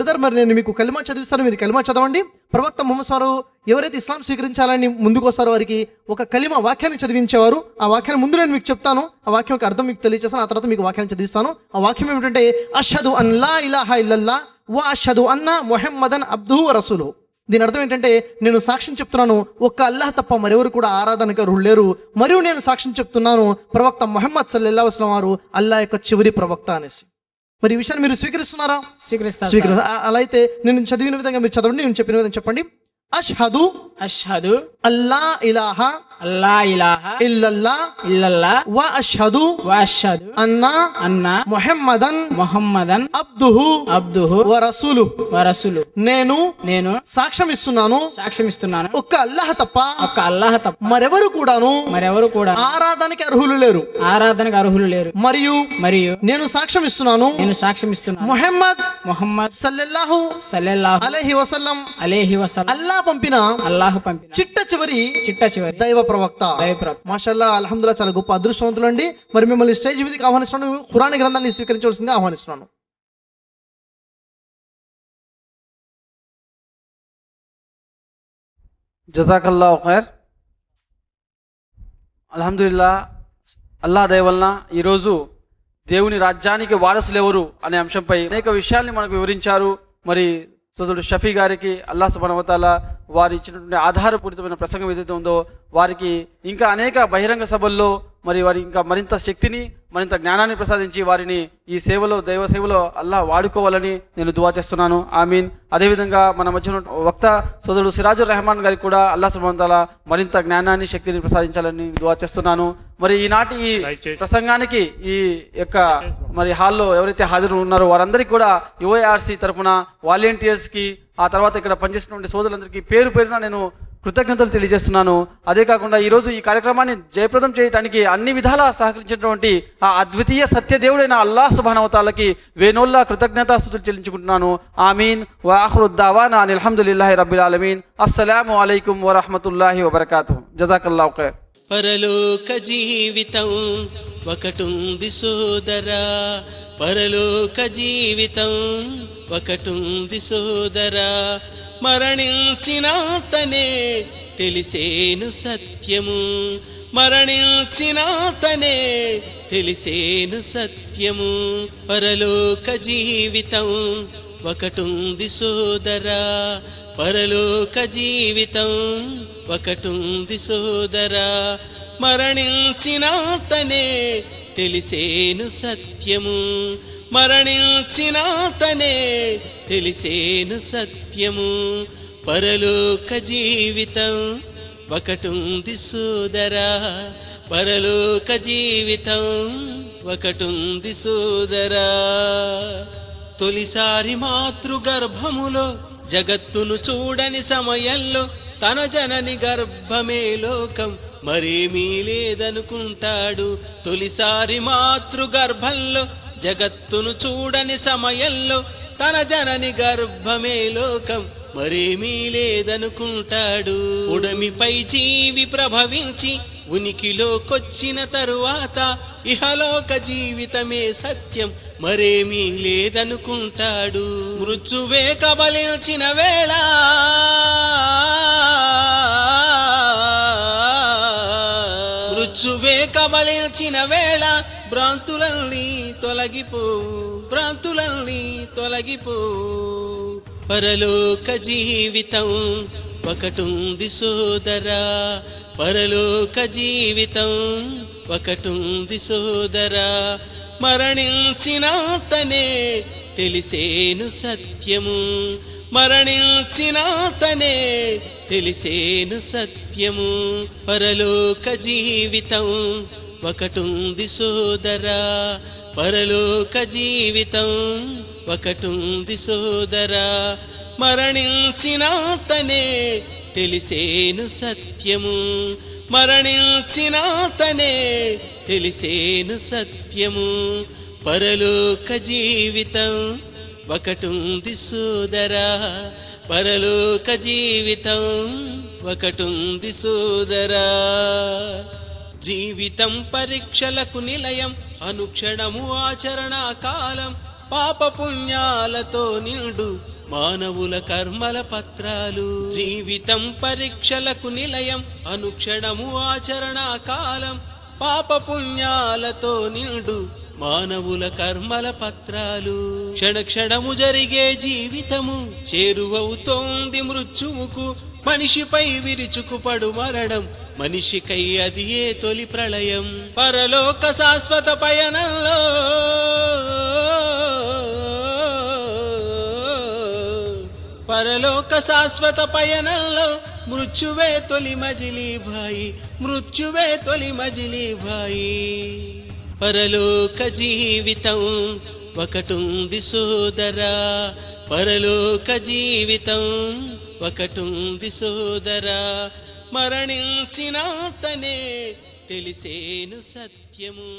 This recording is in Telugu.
బ్రదర్ మరి నేను మీకు కలిమా చదివిస్తాను, మీరు కలిమా చదవండి. ప్రవక్త ముహమ్మద్ వారు ఎవరైతే ఇస్లాం స్వీకరించాలని ముందుకు వస్తారో వారికి ఒక కలిమా వాక్యాన్ని చదివించేవారు. ఆ వాక్యాన్ని ముందు నేను మీకు చెప్తాను, ఆ వాక్యం యొక్క అర్థం మీకు తెలియజేస్తాను, ఆ తర్వాత మీకు వాక్యాన్ని చదివిస్తాను. ఆ వాక్యం ఏమిటంటే అష్హదు అన్ లా ఇలాహా ఇల్లల్లాహ్ వ అష్హదు అన్న ముహమ్మదన్ అబ్దుహు వ రసూలుహు. దీని అర్థం ఏంటంటే నేను సాక్ష్యం చెప్తున్నాను ఒక్క అల్లాహ్ తప్ప మరెవరు కూడా ఆరాధనకు అర్హులు లేరు, మరియు నేను సాక్ష్యం చెప్తున్నాను ప్రవక్త ముహమ్మద్ సల్లల్లాహు అలైహి వసల్లం వారు అల్లాహ్ యొక్క చివరి ప్రవక్త అనేసి. మరి ఈ విషయాన్ని మీరు స్వీకరిస్తున్నారా? స్వీకరిస్తారు. అలా అయితే నేను చదివిన విధంగా మీరు చదవండి, నేను చెప్పిన విధంగా చెప్పండి. అష్హదు అల్లా ఇలాహా ఇల్లల్లాహ్ వ అష్హదు అన్న ముహమ్మదన్ అబ్దుహు వ రసూలుహు. నేను సాక్ష్యం ఇస్తున్నాను ఒక్క అల్లాహ్ తప్ప మరెవరు కూడాను ఆరాధనకి అర్హులు లేరు. మరియు నేను సాక్ష్యం ఇస్తున్నాను ముహమ్మద్ సల్లల్లాహు అలైహి వసల్లం అల్లాహ్ పంపిన చిట్ట చివరి దైవ ప్రవక్త. మాషాల్లాహ్, అల్హమ్దులిల్లాహ్, చాలా గొప్ప అదృష్టవంతులు అండి. మరి మిమ్మల్ని స్టేజ్ మీదకి ఆహ్వానిస్తున్నాను, ఖురాన్ గ్రంథాన్ని స్వీకరించవలసిందిగా ఆహ్వానిస్తున్నాను. జజాకల్లాహు ఖైర్. అల్హమ్దులిల్లాహ్, అల్లాహ్ దయ వలన ఈరోజు దేవుని రాజ్యానికి వారసులు ఎవరు అనే అంశంపై అనేక విషయాల్ని మనకు వివరించారు. మరి సోదరుడు షఫీ గారికి అల్లాహ్ సుబ్హానహు వ తఆలా వారు ఇచ్చినటువంటి ఆధారపూరితమైన ప్రసంగం ఏదైతే ఉందో వారికి ఇంకా అనేక బహిరంగ సభల్లో మరి వారి ఇంకా మరింత శక్తిని మరింత జ్ఞానాన్ని ప్రసాదించి వారిని ఈ సేవలో దైవ సేవలో అల్లాహ్ వాడుకోవాలని నేను దువా చేస్తున్నాను. ఆమీన్. అదేవిధంగా మన మధ్య వక్త సోదరుడు సిరాజుర్ రెహమాన్ గారికి కూడా అల్లాహ్ సుబ్హానహు వ తఆలా మరింత జ్ఞానాన్ని శక్తిని ప్రసాదించాలని దువా చేస్తున్నాను. మరి ఈనాటి ఈ ప్రసంగానికి ఈ యొక్క మరి హాల్లో ఎవరైతే హాజరు ఉన్నారో వారందరికీ కూడా యుఐఆర్సి తరఫున వాలంటీర్స్కి, ఆ తర్వాత ఇక్కడ పనిచేసినటువంటి సోదరులందరికీ పేరు పేరున నేను కృతజ్ఞతలు తెలియజేస్తున్నాను. అదే కాకుండా ఈరోజు ఈ కార్యక్రమాన్ని జయప్రదం చేయడానికి అన్ని విధాలా సహకరించినటువంటి ఆ అద్వితీయ సత్యదేవుడైన అల్లాహ్ సుబ్హానహు వ తఆలాకి వేనోల్లా కృతజ్ఞతాస్తుతులు చెల్లించుకుంటున్నాను. ఆమీన్. వ ఆఖిరు దావానా అనిల్ హమ్దులిల్లాహి రబ్బిల్ ఆలమీన్. అస్సలాము అలైకుం వ రహ్మతుల్లాహి వ బరకాతుహు. జజాకల్లాహు ఖైర్. పరలోక జీవితం ఒకటుంది సోదరా, పరలోక జీవితం ఒకటుంది సోదరా, మరణించినాతనే తెలిసేను సత్యము, మరణించినాతనే తెలిసేను సత్యము. పరలోక జీవితం ఒకటుంది సోదరా, పరలోక జీవితం ఒకటుంది సోదరా, మరణించినాతనే తెలిసేను సత్యము, మరణించినాతనే తెలిసేను సత్యము. పరలోక జీవితం ఒకటుంది సోదరా, పరలోక జీవితం ఒకటుంది సోదరా. తొలిసారి మాతృగర్భములో జగత్తును చూడని సమయంలో తన జనని గర్భమే లోకం మరేమీ లేదనుకుంటాడు. తొలిసారి మాతృగర్భంలో జగత్తును చూడని సమయంలో తన జనని గర్భమే లోకం మరేమీ లేదనుకుంటాడు. ఉడమిపై జీవి ప్రభవించి ఉనికిలోకొచ్చిన తరువాత ఇహలోక జీవితమే సత్యం మరేమీ లేదనుకుంటాడు. మృత్యువే కబలించిన వేళ మృత్యువే కబలించిన వేళ భ్రాంతులన్నీ తొలగిపోవు, భ్రాంతులన్నీ తొలగిపోవు. పరలోక జీవితం ఒకటుంది సోదరా, పరలోక జీవితం ఒకటుంది సోదరా, మరణించినాతనే తెలిసేను సత్యము, మరణించినాతనే తెలిసేను సత్యము. పరలోక జీవితం ఒకటుంది సోదరా, పరలోక జీవితం ఒకటుంది సోదరా, మరణించినాతనే తెలిసేను సత్యము, మరణించినాతనే తెలిసేను సత్యము. పరలోక జీవితం ఒకటుంది సోదరా, పరలోక జీవితం ఒకటుంది సోదరా. జీవితం పరీక్షలకు నిలయం, అనుక్షణము ఆచరణ కాలం, పాప పుణ్యాలతో నిండు మానవుల కర్మల పత్రాలు. జీవితం పరీక్షలకు నిలయం, అనుక్షణము ఆచరణ కాలం. పాప పుణ్యాలతో నిండు మానవుల కర్మల పత్రాలు. క్షణక్షణము జరిగే జీవితము, చేరువవుతోంది మృత్యువుకు. మనిషిపై విరుచుకుపడు మరణం, మనిషికై అది ఏ తొలి ప్రళయం. పరలోక శాశ్వత పయనంలో పరలోక శాశ్వత పయనంలో మృత్యువే తొలి మజిలీ భాయి, మృత్యువే తొలి మజిలీ భాయి. పరలోక జీవితం ఒకటుంది సోదరా, పరలోక జీవితం ఒకటుంది సోదరా. మరణించినంతనే తెలిసేను సత్యము,